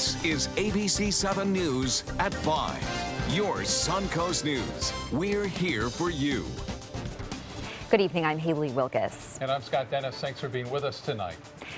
This is ABC 7 News at 5. Your Suncoast News. We're here for you. Good evening, I'm Haley Wilkes. And I'm Scott Dennis. Thanks for being with us tonight.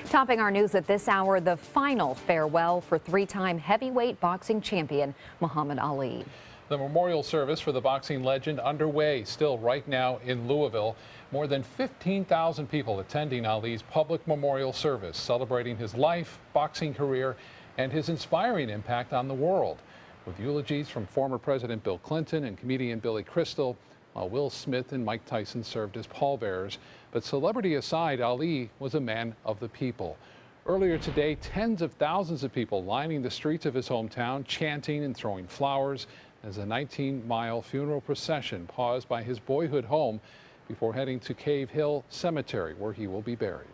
Topping our news at this hour, the final farewell for three-time heavyweight boxing champion Muhammad Ali. The memorial service for the boxing legend underway still right now in Louisville. More than 15,000 people attending Ali's public memorial service, celebrating his life, boxing career, and his inspiring impact on the world. With eulogies from former President Bill Clinton and comedian Billy Crystal, while Will Smith and Mike Tyson served as pallbearers. But celebrity aside, Ali was a man of the people. Earlier today, tens of thousands of people lining the streets of his hometown, chanting and throwing flowers as a 19-mile funeral procession paused by his boyhood home before heading to Cave Hill Cemetery, where he will be buried.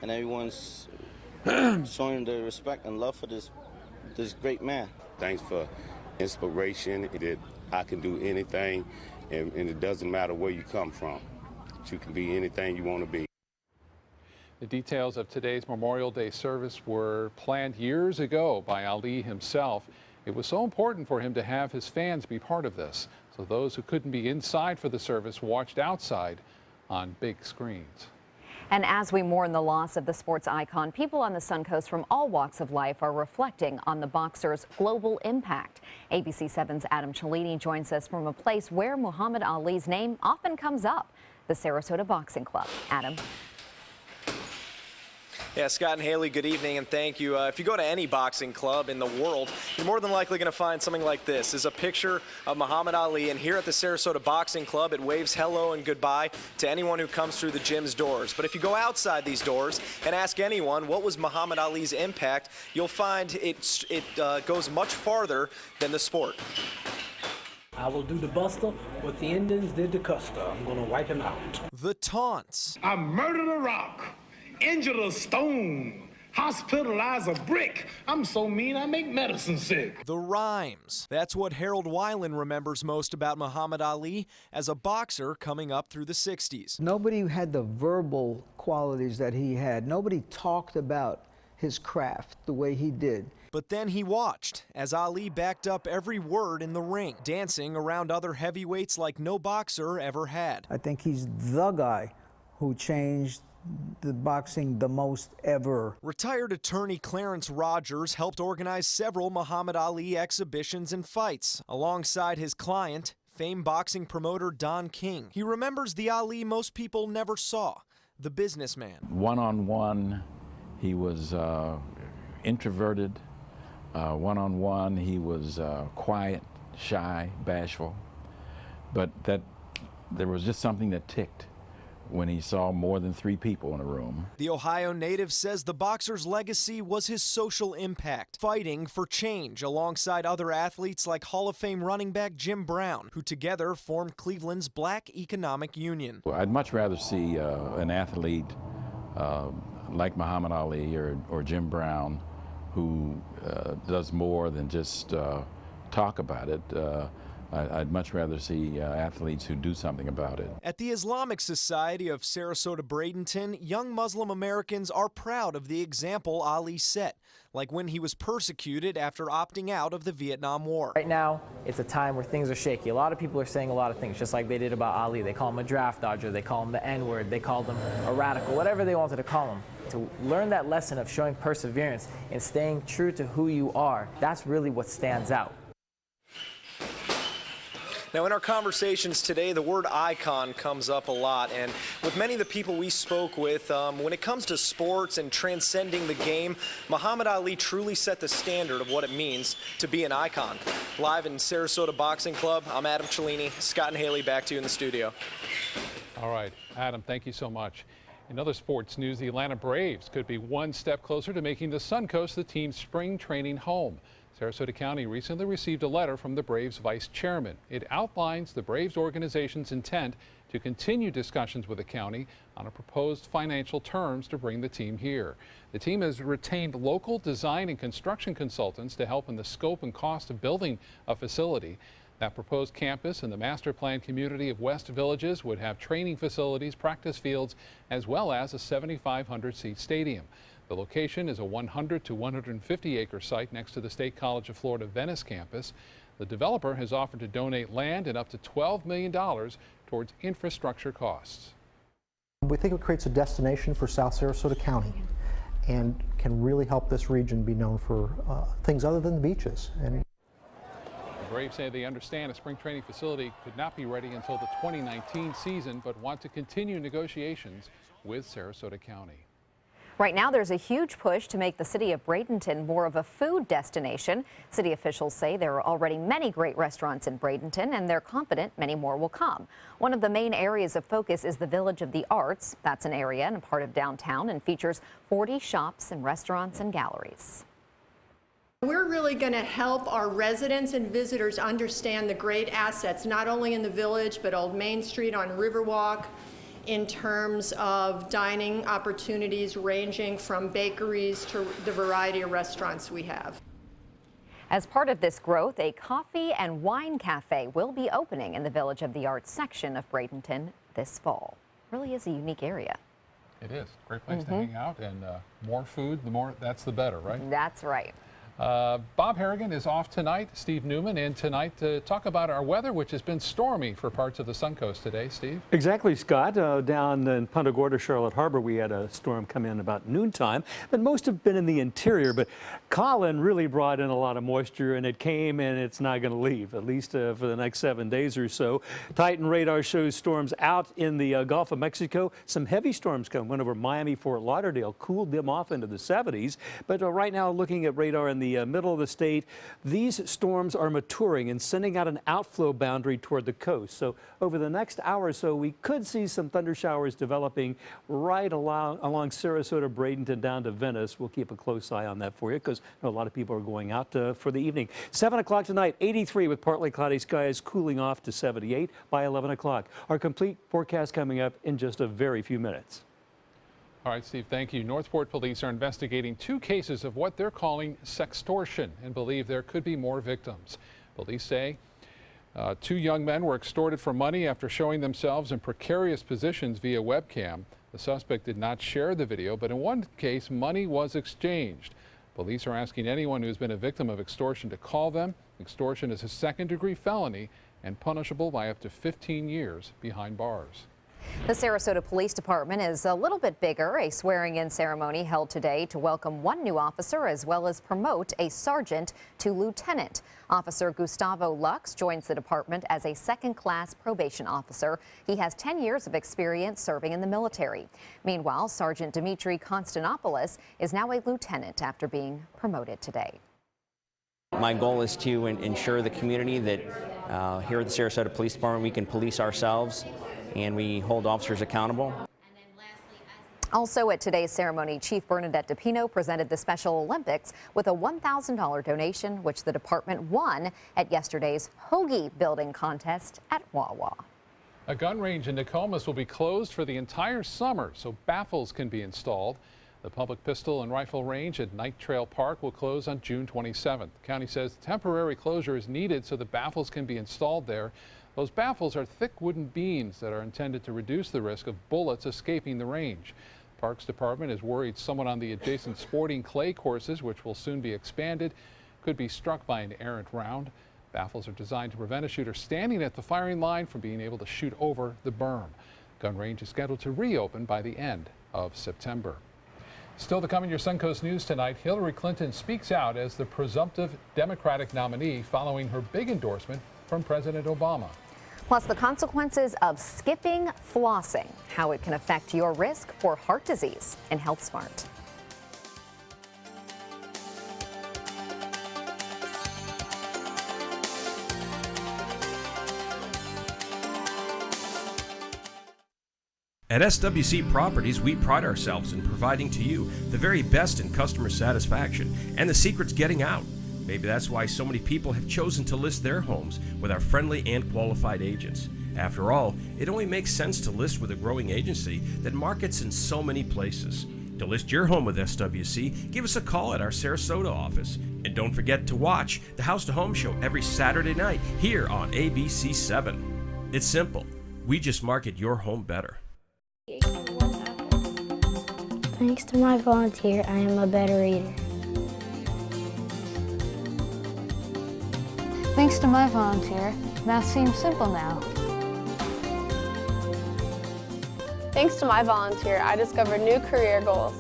And everyone's showing their respect and love for this great man. Thanks for inspiration that I can do anything, and it doesn't matter where you come from. You can be anything you want to be. The details of today's Memorial Day service were planned years ago by Ali himself. It was so important for him to have his fans be part of this, so those who couldn't be inside for the service watched outside on big screens. And as we mourn the loss of the sports icon, people on the Suncoast from all walks of life are reflecting on the boxer's global impact. ABC 7's Adam Cellini joins us from a place where Muhammad Ali's name often comes up, the Sarasota Boxing Club. Adam. Yeah, Scott and Haley, good evening and thank you. If you go to any boxing club in the world, you're more than likely going to find something like this. This is a picture of Muhammad Ali, and here at the Sarasota Boxing Club, it waves hello and goodbye to anyone who comes through the gym's doors. But if you go outside these doors and ask anyone what was Muhammad Ali's impact, you'll find it goes much farther than the sport. I will do the buster what the Indians did to Custer. I'm going to wipe him out. The taunts. I murdered a rock, injured a stone, hospitalized a brick. I'm so mean I make medicine sick. The rhymes. That's what Harold Weiland remembers most about Muhammad Ali as a boxer coming up through the 60s. Nobody had the verbal qualities that he had. Nobody talked about his craft the way he did. But then he watched as Ali backed up every word in the ring, dancing around other heavyweights like no boxer ever had. I think he's the guy who changed the boxing the most ever. Retired attorney Clarence Rogers helped organize several Muhammad Ali exhibitions and fights alongside his client, famed boxing promoter Don King. He remembers the Ali most people never saw, the businessman. One-on-one, he was introverted. One-on-one, he was quiet, shy, bashful. But that there was just something that ticked when he saw more than 3 people in a room. The Ohio native says the boxer's legacy was his social impact, fighting for change alongside other athletes like Hall of Fame running back Jim Brown, who together formed Cleveland's Black Economic Union. Well, I'd much rather see an athlete like Muhammad Ali or Jim Brown who does more than just talk about it. I'd much rather see athletes who do something about it. At the Islamic Society of Sarasota Bradenton, young Muslim Americans are proud of the example Ali set, like when he was persecuted after opting out of the Vietnam War. Right now, it's a time where things are shaky. A lot of people are saying a lot of things, just like they did about Ali. They call him a draft dodger, they call him the N-word, they called him a radical, whatever they wanted to call him. To learn that lesson of showing perseverance and staying true to who you are, that's really what stands out. Now, in our conversations today, the word icon comes up a lot, and with many of the people we spoke with, when it comes to sports and transcending the game, Muhammad Ali truly set the standard of what it means to be an icon. Live in Sarasota Boxing Club, I'm Adam Cellini. Scott and Haley, back to you in the studio. All right, Adam, thank you so much. In other sports news, the Atlanta Braves could be one step closer to making the Suncoast the team's spring training home. Sarasota County recently received a letter from the Braves vice chairman. It outlines the Braves organization's intent to continue discussions with the county on a proposed financial terms to bring the team here. The team has retained local design and construction consultants to help in the scope and cost of building a facility. That proposed campus in the master plan community of West Villages would have training facilities, practice fields, as well as a 7,500-seat stadium. The location is a 100 to 150 acre site next to the State College of Florida Venice campus. The developer has offered to donate land and up to $12 million towards infrastructure costs. We think it creates a destination for South Sarasota County and can really help this region be known for things other than the beaches. And the Braves say they understand a spring training facility could not be ready until the 2019 season, but want to continue negotiations with Sarasota County. Right now, there's a huge push to make the city of Bradenton more of a food destination. City officials say there are already many great restaurants in Bradenton, and they're confident many more will come. One of the main areas of focus is the Village of the Arts. That's an area and a part of downtown and features 40 shops and restaurants and galleries. We're really going to help our residents and visitors understand the great assets, not only in the village, but Old Main Street on Riverwalk, in terms of dining opportunities ranging from bakeries to the variety of restaurants we have. As part of this growth, a coffee and wine cafe will be opening in the Village of the Arts section of Bradenton this fall. Really is a unique area. It is. Great place to hang out, and more food, that's the better, right? That's right. Bob Harrigan is off tonight. Steve Newman in tonight to talk about our weather, which has been stormy for parts of the Suncoast today. Steve? Exactly, Scott. Down in Punta Gorda, Charlotte Harbor, we had a storm come in about noontime, but most have been in the interior. But Colin really brought in a lot of moisture, and it came and it's not going to leave, at least for the next 7 days or so. Titan radar shows storms out in the Gulf of Mexico. Some heavy storms went over Miami, Fort Lauderdale, cooled them off into the 70s. But right now, looking at radar in the middle of the state, these storms are maturing and sending out an outflow boundary toward the coast. So over the next hour or so, we could see some thunder showers developing right along Sarasota, Bradenton down to Venice. We'll keep a close eye on that for you because a lot of people are going out for the evening. 7 o'clock tonight, 83 with partly cloudy skies, cooling off to 78 by 11 o'clock. Our complete forecast coming up in just a very few minutes. All right, Steve, thank you. Northport police are investigating 2 cases of what they're calling sextortion and believe there could be more victims. Police say 2 young men were extorted for money after showing themselves in precarious positions via webcam. The suspect did not share the video, but in one case, money was exchanged. Police are asking anyone who's been a victim of extortion to call them. Extortion is a second-degree felony and punishable by up to 15 years behind bars. The Sarasota Police Department is a little bit bigger. A swearing-in ceremony held today to welcome 1 new officer as well as promote a sergeant to lieutenant. Officer Gustavo Lux joins the department as a second-class probation officer. He has 10 years of experience serving in the military. Meanwhile, Sergeant Dimitri Konstanopoulos is now a lieutenant after being promoted today. My goal is to ensure the community that here at the Sarasota Police Department we can police ourselves and we hold officers accountable. Also at today's ceremony, Chief Bernadette DePino presented the Special Olympics with a $1,000 donation, which the department won at yesterday's Hoagie building contest at Wawa. A gun range in Nokomis will be closed for the entire summer so baffles can be installed. The public pistol and rifle range at Night Trail Park will close on June 27th. The county says temporary closure is needed so the baffles can be installed there. Those baffles are thick wooden beams that are intended to reduce the risk of bullets escaping the range. Parks Department is worried someone on the adjacent sporting clay courses, which will soon be expanded, could be struck by an errant round. Baffles are designed to prevent a shooter standing at the firing line from being able to shoot over the berm. Gun range is scheduled to reopen by the end of September. Still to come in your Suncoast News tonight, Hillary Clinton speaks out as the presumptive Democratic nominee following her big endorsement from President Obama. Plus, the consequences of skipping flossing, how it can affect your risk for heart disease in Health Smart. At SWC Properties, we pride ourselves in providing to you the very best in customer satisfaction, and the secret's getting out. Maybe that's why so many people have chosen to list their homes with our friendly and qualified agents. After all, it only makes sense to list with a growing agency that markets in so many places. To list your home with SWC, give us a call at our Sarasota office. And don't forget to watch the House to Home Show every Saturday night here on ABC 7. It's simple. We just market your home better. Thanks to my volunteer, I am a better reader. Thanks to my volunteer, math seems simple now. Thanks to my volunteer, I discovered new career goals.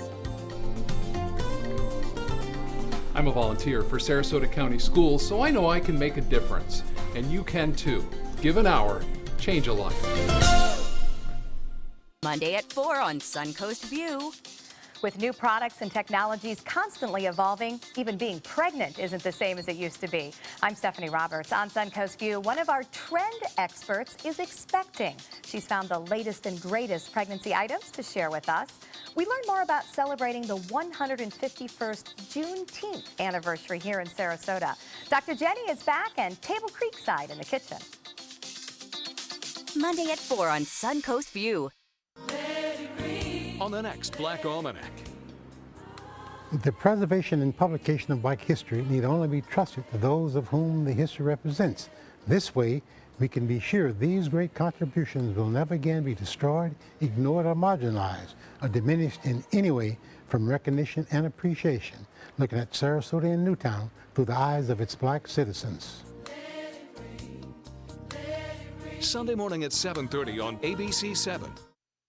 I'm a volunteer for Sarasota County Schools, so I know I can make a difference. And you can too. Give an hour, change a life. Monday at 4 on Suncoast View. With new products and technologies constantly evolving, even being pregnant isn't the same as it used to be. I'm Stephanie Roberts. On Suncoast View, one of our trend experts is expecting. She's found the latest and greatest pregnancy items to share with us. We learn more about celebrating the 151st Juneteenth anniversary here in Sarasota. Dr. Jenny is back and Table Creekside in the kitchen. Monday at 4 on Suncoast View. On the next Black Almanac. The preservation and publication of Black history need only be trusted to those of whom the history represents. This way, we can be sure these great contributions will never again be destroyed, ignored, or marginalized, or diminished in any way from recognition and appreciation, looking at Sarasota and Newtown through the eyes of its Black citizens. Sunday morning at 7:30 on ABC7.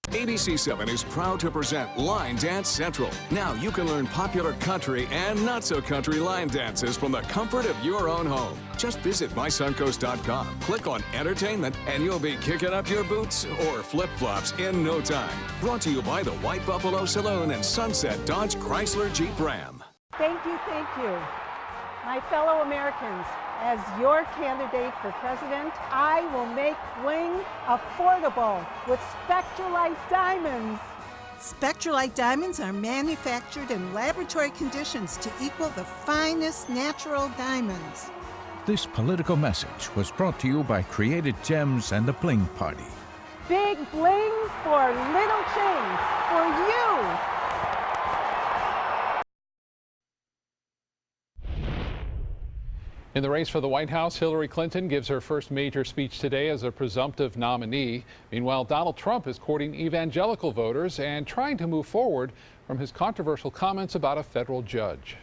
ABC7 is proud to present Line Dance Central. Now you can learn popular country and not-so-country line dances from the comfort of your own home. Just visit mysuncoast.com, click on Entertainment, and you'll be kicking up your boots or flip-flops in no time. Brought to you by the White Buffalo Saloon and Sunset Dodge Chrysler Jeep Ram. Thank you, my fellow Americans. As your candidate for president, I will make bling affordable with Spectralite diamonds. Spectralite diamonds are manufactured in laboratory conditions to equal the finest natural diamonds. This political message was brought to you by Created Gems and the Bling Party. Big bling for little change for you. In the race for the White House, Hillary Clinton gives her first major speech today as a presumptive nominee. Meanwhile, Donald Trump is courting evangelical voters and trying to move forward from his controversial comments about a federal judge.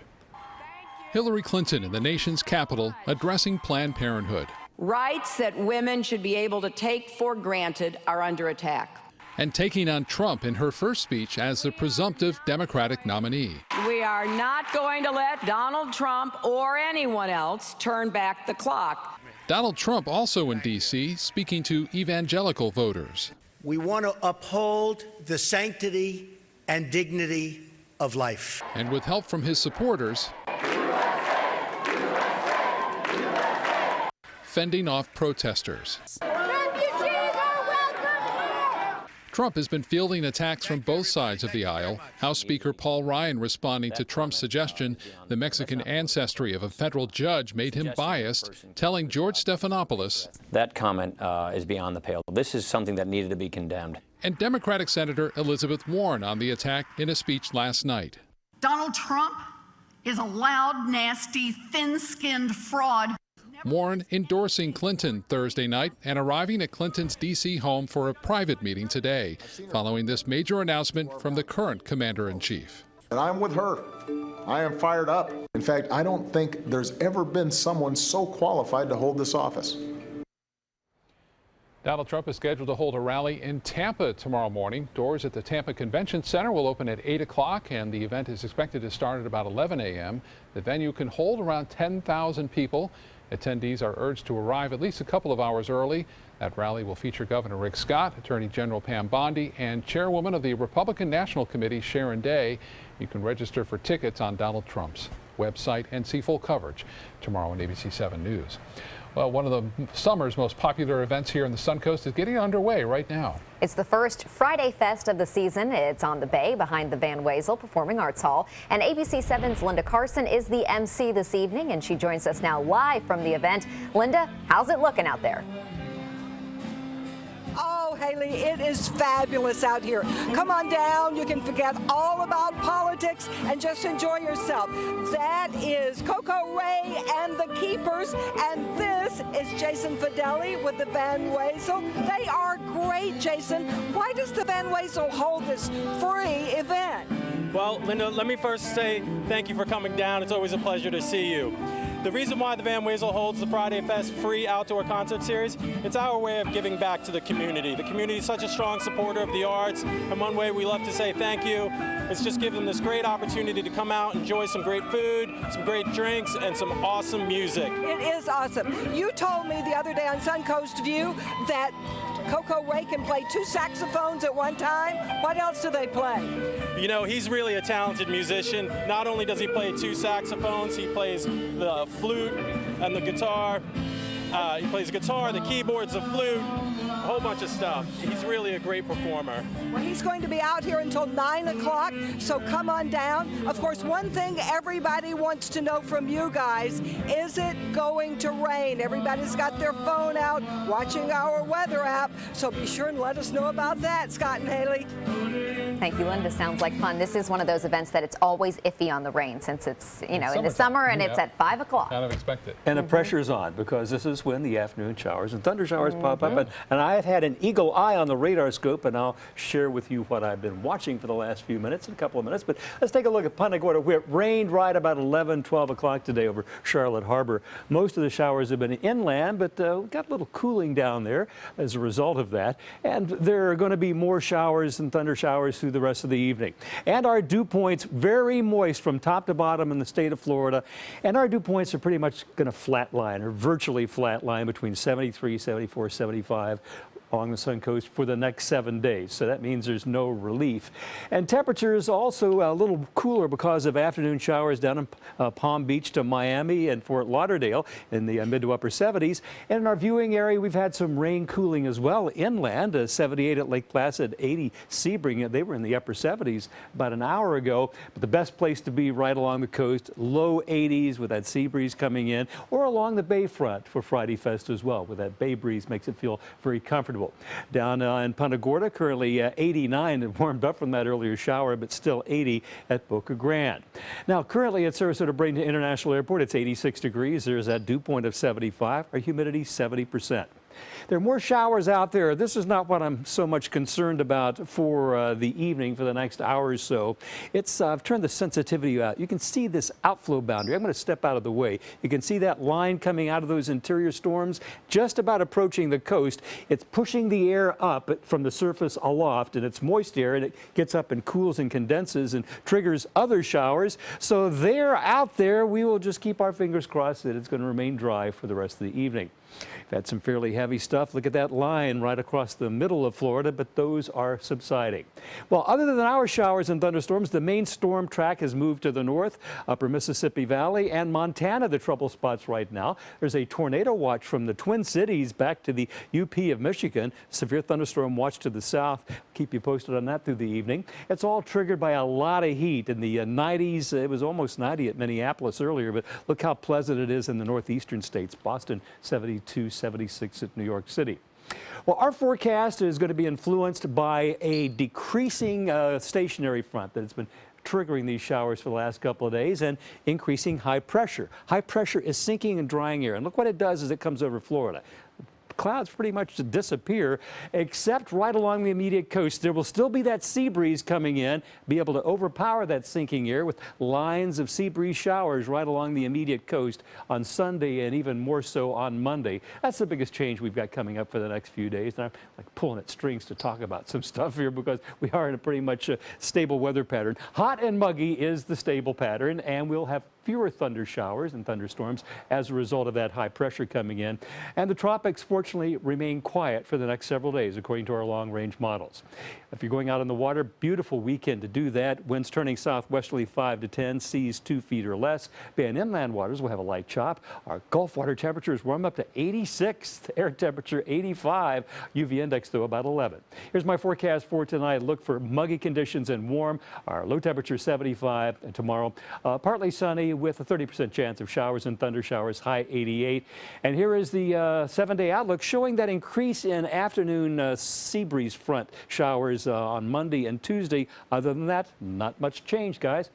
Hillary Clinton in the nation's capital addressing Planned Parenthood. Rights that women should be able to take for granted are under attack. And taking on Trump in her first speech as the presumptive Democratic nominee. We are not going to let Donald Trump or anyone else turn back the clock. Donald Trump also in D.C. speaking to evangelical voters. We want to uphold the sanctity and dignity of life. And with help from his supporters, fending off protesters. Trump has been fielding attacks from both sides of the aisle. House Speaker Paul Ryan responding to Trump's suggestion the Mexican ancestry of a federal judge made him biased, telling George Stephanopoulos, "That comment is beyond the pale. This is something that needed to be condemned." And Democratic Senator Elizabeth Warren on the attack in a speech last night. Donald Trump is a loud, nasty, thin-skinned fraud. Warren endorsing Clinton Thursday night and arriving at Clinton's D.C. home for a private meeting today, following this major announcement from the current commander-in-chief. And I'm with her. I am fired up. In fact, I don't think there's ever been someone so qualified to hold this office. Donald Trump is scheduled to hold a rally in Tampa tomorrow morning. Doors at the Tampa Convention Center will open at 8 o'clock, and the event is expected to start at about 11 a.m. The venue can hold around 10,000 people. Attendees are urged to arrive at least a couple of hours early. That rally will feature Governor Rick Scott, Attorney General Pam Bondi, and Chairwoman of the Republican National Committee, Sharon Day. You can register for tickets on Donald Trump's website and see full coverage tomorrow on ABC 7 News. Well, one of the summer's most popular events here in the Suncoast is getting underway right now. It's the first Friday Fest of the season. It's on the bay behind the Van Wezel Performing Arts Hall. And ABC 7's Linda Carson is the MC this evening, and she joins us now live from the event. Linda, how's it looking out there? Oh, Haley, it is fabulous out here. Come on down. You can forget all about politics and just enjoy yourself. That is Coco Ray and the Keepers, and this is Jason Fideli with the Van Wezel. They are great, Jason. Why does the Van Wezel hold this free event? Well, Linda, let me first say thank you for coming down. It's always a pleasure to see you. The reason why the Van Wezel holds the Friday Fest free outdoor concert series, it's our way of giving back to the community. The community is such a strong supporter of the arts, and one way we love to say thank you is just give them this great opportunity to come out, enjoy some great food, some great drinks, and some awesome music. It is awesome. You told me the other day on Suncoast View that Coco Ray can play 2 saxophones at one time. What else do they play? You know, he's really a talented musician. Not only does he play 2 saxophones, he plays the flute and the guitar. He plays the guitar, the keyboards, the flute, a whole bunch of stuff. He's really a great performer. Well, he's going to be out here until 9 o'clock, so come on down. Of course, one thing everybody wants to know from you guys, is it going to rain? Everybody's got their phone out watching our weather app, so be sure and let us know about that, Scott and Haley. Thank you, Linda. Sounds like fun. This is one of those events that it's always iffy on the rain since it's, in the summer and it's at 5 o'clock. Kind of expect it. And the pressure's on because this is when the afternoon showers and thunder showers pop up. And I have had an eagle eye on the radar scope, and I'll share with you what I've been watching for the last few minutes, in a couple of minutes. But let's take a look at Punta Gorda, where it rained right about 11, 12 o'clock today over Charlotte Harbor. Most of the showers have been inland, but we got a little cooling down there as a result of that. And there are going to be more showers and thunder showers through the rest of the evening. And our dew points very moist from top to bottom in the state of Florida. And our dew points are pretty much going to flatline, or virtually flatline, between 73, 74, 75 along the Suncoast for the next 7 days. So that means there's no relief. And temperatures also a little cooler because of afternoon showers down in Palm Beach to Miami and Fort Lauderdale in the mid to upper 70s. And in our viewing area, we've had some rain cooling as well inland, 78 at Lake Placid, 80 Sebring. They were in the upper 70s about an hour ago. But the best place to be right along the coast, low 80s with that sea breeze coming in, or along the bayfront for Friday Fest as well, where that bay breeze makes it feel very comfortable. Down in Punta Gorda, currently 89. It warmed up from that earlier shower, but still 80 at Boca Grande. Now, currently at Sarasota Bradenton International Airport, it's 86 degrees. There's that dew point of 75. Our humidity, 70%. There are more showers out there. This is not what I'm so much concerned about for the evening, for the next hour or so. I've turned the sensitivity out. You can see this outflow boundary. I'm going to step out of the way. You can see that line coming out of those interior storms just about approaching the coast. It's pushing the air up from the surface aloft, and it's moist air, and it gets up and cools and condenses and triggers other showers. So they're out there. We will just keep our fingers crossed that it's going to remain dry for the rest of the evening. We've had some fairly heavy stuff. Look at that line right across the middle of Florida, but those are subsiding. Well, other than our showers and thunderstorms, the main storm track has moved to the north, upper Mississippi Valley and Montana, the trouble spots right now. There's a tornado watch from the Twin Cities back to the UP of Michigan. Severe thunderstorm watch to the south. Keep you posted on that through the evening. It's all triggered by a lot of heat in the 90s. It was almost 90 at Minneapolis earlier, but look how pleasant it is in the northeastern states. Boston, 72, 76 at New York City. Well, our forecast is going to be influenced by a decreasing stationary front that has been triggering these showers for the last couple of days, and increasing high pressure. High pressure is sinking and drying air, and look what it does as it comes over Florida. Clouds pretty much disappear, except right along the immediate coast. There will still be that sea breeze coming in, be able to overpower that sinking air with lines of sea breeze showers right along the immediate coast on Sunday, and even more so on Monday. That's the biggest change we've got coming up for the next few days. And I'm like pulling at strings to talk about some stuff here because we are in a pretty much stable weather pattern. Hot and muggy is the stable pattern, and we'll have fewer thunder showers and thunderstorms as a result of that high pressure coming in. And the tropics, fortunately, remain quiet for the next several days, according to our long-range models. If you're going out on the water, beautiful weekend to do that. Winds turning southwesterly 5 to 10, seas 2 feet or less. Bay and inland waters will have a light chop. Our Gulf water temperatures warm up to 86, air temperature 85, UV index, though, about 11. Here's my forecast for tonight. Look for muggy conditions and warm. Our low temperature 75, and tomorrow partly sunny with a 30% chance of showers and thunder showers, high 88. And here is the 7-day outlook showing that increase in afternoon sea breeze front showers on Monday and Tuesday. Other than that, not much change, guys.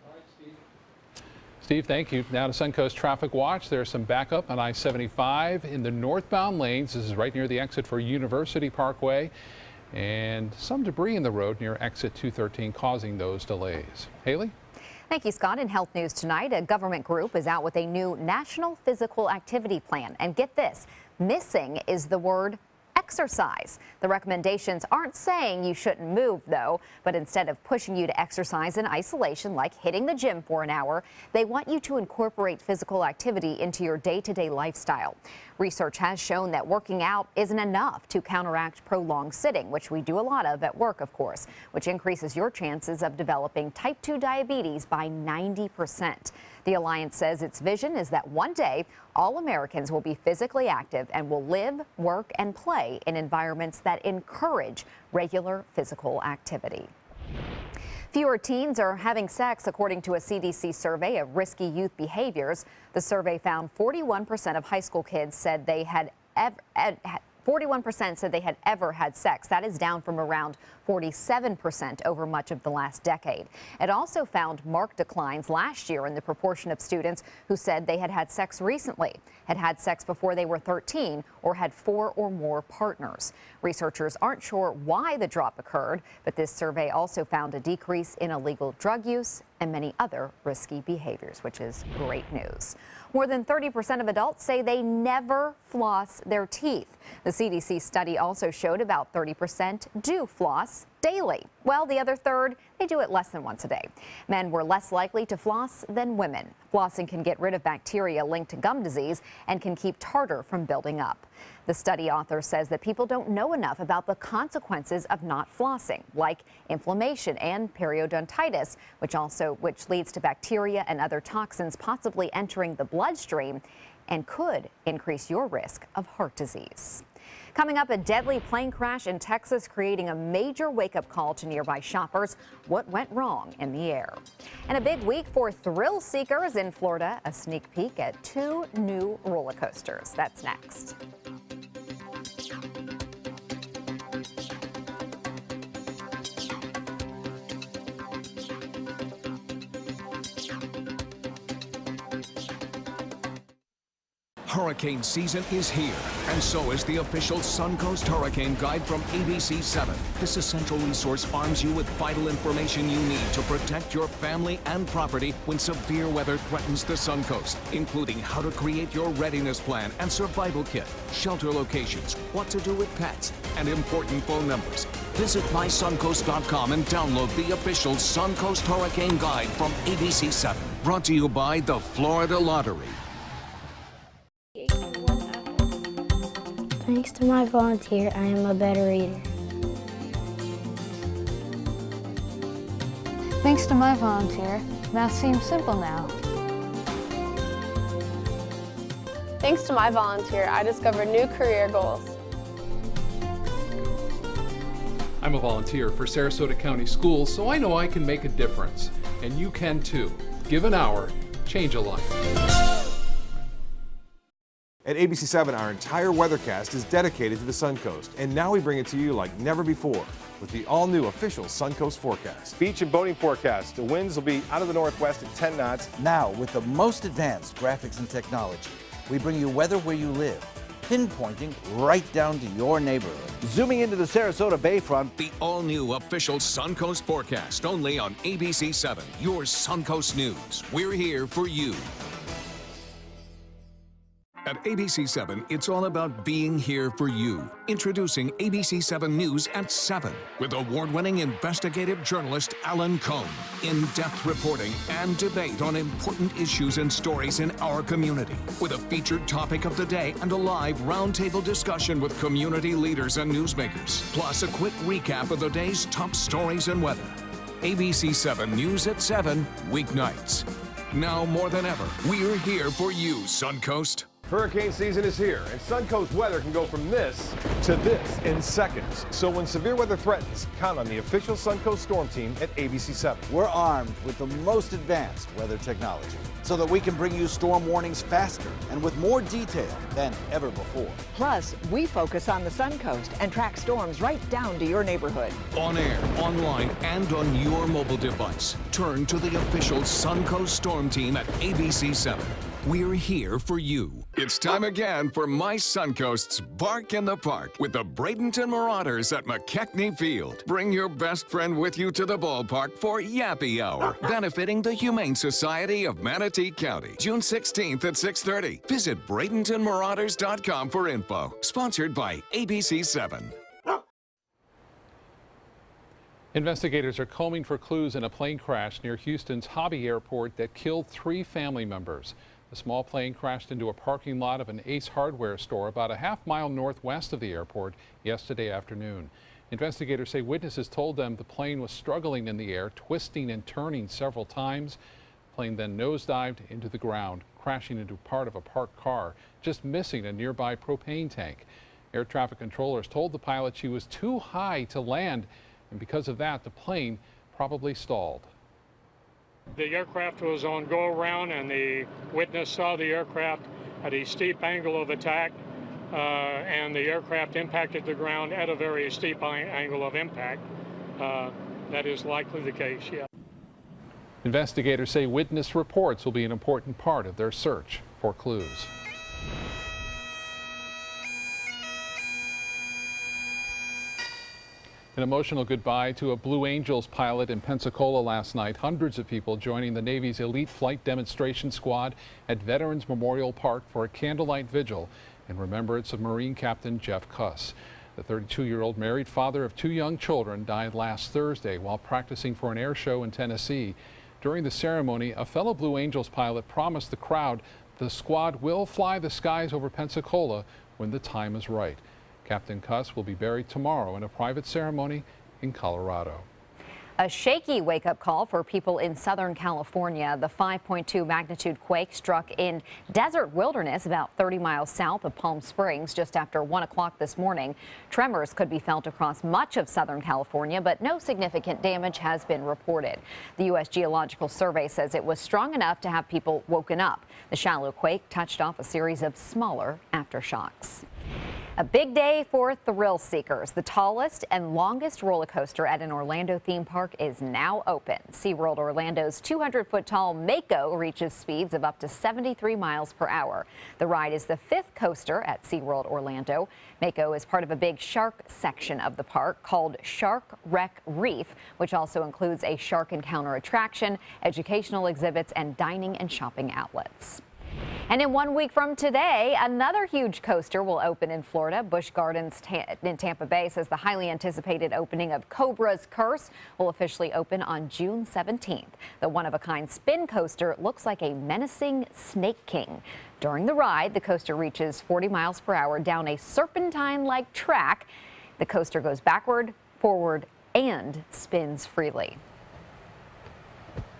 All right, Steve, thank you. Now to Suncoast Traffic Watch. There's some backup on I-75 in the northbound lanes. This is right near the exit for University Parkway. and some debris in the road near exit 213 causing those delays. Haley? Thank you, Scott. In health news tonight, a government group is out with a new national physical activity plan. And get this, missing is the word exercise. The recommendations aren't saying you shouldn't move, though, but instead of pushing you to exercise in isolation, like hitting the gym for an hour, they want you to incorporate physical activity into your day-to-day lifestyle. Research has shown that working out isn't enough to counteract prolonged sitting, which we do a lot of at work, of course, which increases your chances of developing type 2 diabetes by 90%. The Alliance says its vision is that one day all Americans will be physically active and will live, work, and play in environments that encourage regular physical activity. Fewer teens are having sex, according to a CDC survey of risky youth behaviors. The survey found 41% of high school kids said they had 41% said they had ever had sex. That is down from around 47% over much of the last decade. It also found marked declines last year in the proportion of students who said they had had sex recently, had had sex before they were 13, or had 4 or more partners. Researchers aren't sure why the drop occurred, but this survey also found a decrease in illegal drug use and many other risky behaviors, which is great news. More than 30% of adults say they never floss their teeth. The CDC study also showed about 30% do floss daily. Well, the other third, they do it less than once a day. Men were less likely to floss than women. Flossing can get rid of bacteria linked to gum disease and can keep tartar from building up. The study author says that people don't know enough about the consequences of not flossing, like inflammation and periodontitis, which leads to bacteria and other toxins possibly entering the bloodstream and could increase your risk of heart disease. Coming up, a deadly plane crash in Texas creating a major wake-up call to nearby shoppers. What went wrong in the air? And a big week for thrill seekers in Florida. A sneak peek at 2 new roller coasters. That's next. Hurricane season is here, and so is the official Suncoast Hurricane Guide from ABC7. This essential resource arms you with vital information you need to protect your family and property when severe weather threatens the Suncoast, including how to create your readiness plan and survival kit, shelter locations, what to do with pets, and important phone numbers. Visit mysuncoast.com and download the official Suncoast Hurricane Guide from ABC7. Brought to you by the Florida Lottery. Thanks to my volunteer, I am a better reader. Thanks to my volunteer, math seems simple now. Thanks to my volunteer, I discovered new career goals. I'm a volunteer for Sarasota County Schools, so I know I can make a difference. And you can too. Give an hour, change a life. At ABC7, our entire weathercast is dedicated to the Suncoast, and now we bring it to you like never before with the all-new official Suncoast forecast. Beach and boating forecast. The winds will be out of the northwest at 10 knots. Now, with the most advanced graphics and technology, we bring you weather where you live, pinpointing right down to your neighborhood. Zooming into the Sarasota Bayfront. The all-new official Suncoast forecast, only on ABC7, your Suncoast News. We're here for you. At ABC7, it's all about being here for you. Introducing ABC7 News at 7 with award-winning investigative journalist Alan Cohn. In-depth reporting and debate on important issues and stories in our community. With a featured topic of the day and a live roundtable discussion with community leaders and newsmakers. Plus a quick recap of the day's top stories and weather. ABC7 News at 7, weeknights. Now more than ever, we're here for you, Suncoast. Hurricane season is here, and Suncoast weather can go from this to this in seconds. So when severe weather threatens, count on the official Suncoast Storm Team at ABC7. We're armed with the most advanced weather technology so that we can bring you storm warnings faster and with more detail than ever before. Plus, we focus on the Suncoast and track storms right down to your neighborhood. On air, online, and on your mobile device. Turn to the official Suncoast Storm Team at ABC7. We're here for you. It's time again for My Suncoast's Bark in the Park with the Bradenton Marauders at McKechnie Field. Bring your best friend with you to the ballpark for Yappy Hour, benefiting the Humane Society of Manatee County, June 16th at 6:30. Visit BradentonMarauders.com for info. Sponsored by ABC7. Investigators are combing for clues in a plane crash near Houston's Hobby Airport that killed 3 family members. The small plane crashed into a parking lot of an Ace Hardware store about a half-mile northwest of the airport yesterday afternoon. Investigators say witnesses told them the plane was struggling in the air, twisting and turning several times. The plane then nosedived into the ground, crashing into part of a parked car, just missing a nearby propane tank. Air traffic controllers told the pilot she was too high to land, and because of that, the plane probably stalled. The aircraft was on go-around, and the witness saw the aircraft at a steep angle of attack, and the aircraft impacted the ground at a very steep angle of impact. That is likely the case, yeah. Investigators say witness reports will be an important part of their search for clues. An emotional goodbye to a Blue Angels pilot in Pensacola last night. Hundreds of people joining the Navy's elite flight demonstration squad at Veterans Memorial Park for a candlelight vigil in remembrance of Marine Captain Jeff Kuss. The 32-year-old married father of 2 young children died last Thursday while practicing for an air show in Tennessee. During the ceremony, a fellow Blue Angels pilot promised the crowd the squad will fly the skies over Pensacola when the time is right. Captain Kuss will be buried tomorrow in a private ceremony in Colorado. A shaky wake-up call for people in Southern California. The 5.2 magnitude quake struck in desert wilderness about 30 miles south of Palm Springs just after 1 o'clock this morning. Tremors could be felt across much of Southern California, but no significant damage has been reported. The U.S. Geological Survey says it was strong enough to have people woken up. The shallow quake touched off a series of smaller aftershocks. A big day for thrill seekers. The tallest and longest roller coaster at an Orlando theme park is now open. SeaWorld Orlando's 200-foot-tall Mako reaches speeds of up to 73 miles per hour. The ride is the 5th coaster at SeaWorld Orlando. Mako is part of a big shark section of the park called Shark Wreck Reef, which also includes a shark encounter attraction, educational exhibits, and dining and shopping outlets. And in 1 week from today, another huge coaster will open in Florida. Busch Gardens in Tampa Bay says the highly anticipated opening of Cobra's Curse will officially open on June 17th. The one-of-a-kind spin coaster looks like a menacing Snake King. During the ride, the coaster reaches 40 miles per hour down a serpentine-like track. The coaster goes backward, forward, and spins freely.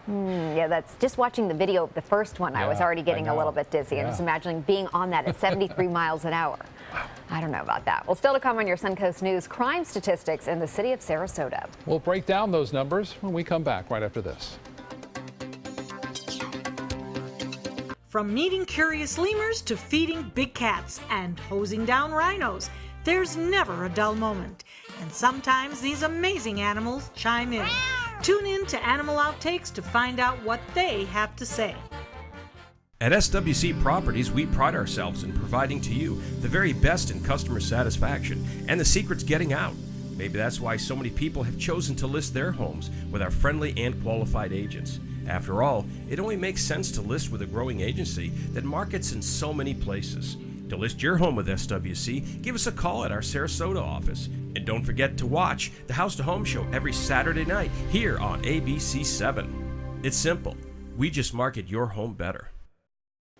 Yeah, that's just watching the video of the first one. I was already getting a little bit dizzy. I'm just imagining being on that at 73 miles an hour. I don't know about that. Well, still to come on your Suncoast News, crime statistics in the city of Sarasota. We'll break down those numbers when we come back right after this. From meeting curious lemurs to feeding big cats and hosing down rhinos, there's never a dull moment. And sometimes these amazing animals chime in. Tune in to Animal Outtakes to find out what they have to say. At SWC Properties, we pride ourselves in providing to you the very best in customer satisfaction, and the secret's getting out. Maybe that's why so many people have chosen to list their homes with our friendly and qualified agents. After all, it only makes sense to list with a growing agency that markets in so many places. To list your home with SWC, give us a call at our Sarasota office. And don't forget to watch the House to Home Show every Saturday night here on ABC7. It's simple. We just market your home better.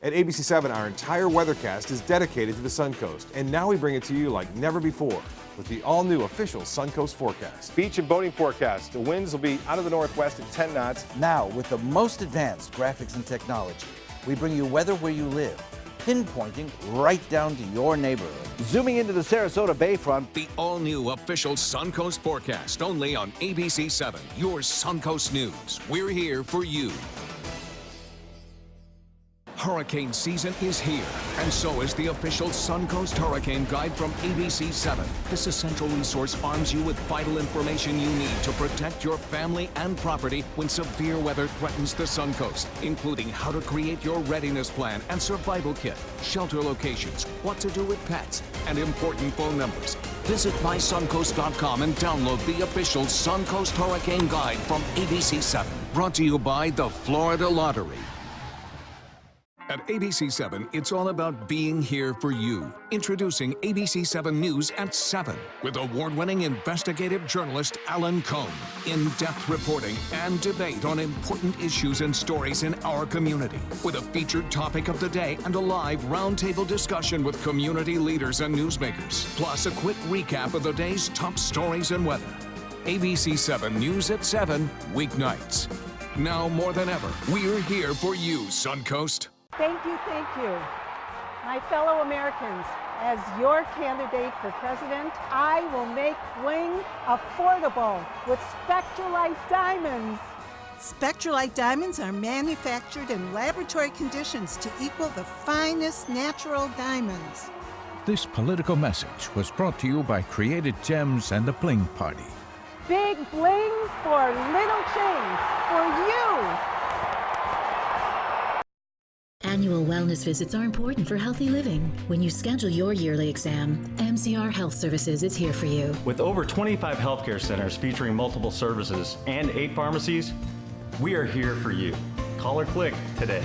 At ABC7, our entire weathercast is dedicated to the Suncoast, and now we bring it to you like never before with the all-new official Suncoast forecast. Beach and boating forecast. The winds will be out of the northwest at 10 knots. Now, with the most advanced graphics and technology, we bring you weather where you live, pinpointing right down to your neighborhood. Zooming into the Sarasota Bayfront, the all-new official Suncoast forecast, only on ABC7, your Suncoast News. We're here for you. Hurricane season is here, and so is the official Suncoast Hurricane Guide from ABC7. This essential resource arms you with vital information you need to protect your family and property when severe weather threatens the Suncoast, including how to create your readiness plan and survival kit, shelter locations, what to do with pets, and important phone numbers. Visit mysuncoast.com and download the official Suncoast Hurricane Guide from ABC7. Brought to you by the Florida Lottery. At ABC7, it's all about being here for you. Introducing ABC7 News at 7 with award-winning investigative journalist Alan Cohn. In-depth reporting and debate on important issues and stories in our community. With a featured topic of the day and a live roundtable discussion with community leaders and newsmakers. Plus a quick recap of the day's top stories and weather. ABC7 News at 7, weeknights. Now more than ever, we're here for you, Suncoast. Thank you, my fellow Americans. As your candidate for president, I will make bling affordable with Spectralite diamonds. Spectralite diamonds are manufactured in laboratory conditions to equal the finest natural diamonds. This political message was brought to you by Created Gems and the Bling Party. Big bling for little change for you. Annual wellness visits are important for healthy living. When you schedule your yearly exam, MCR Health Services is here for you. With over 25 healthcare centers featuring multiple services and 8 pharmacies, we are here for you. Call or click today.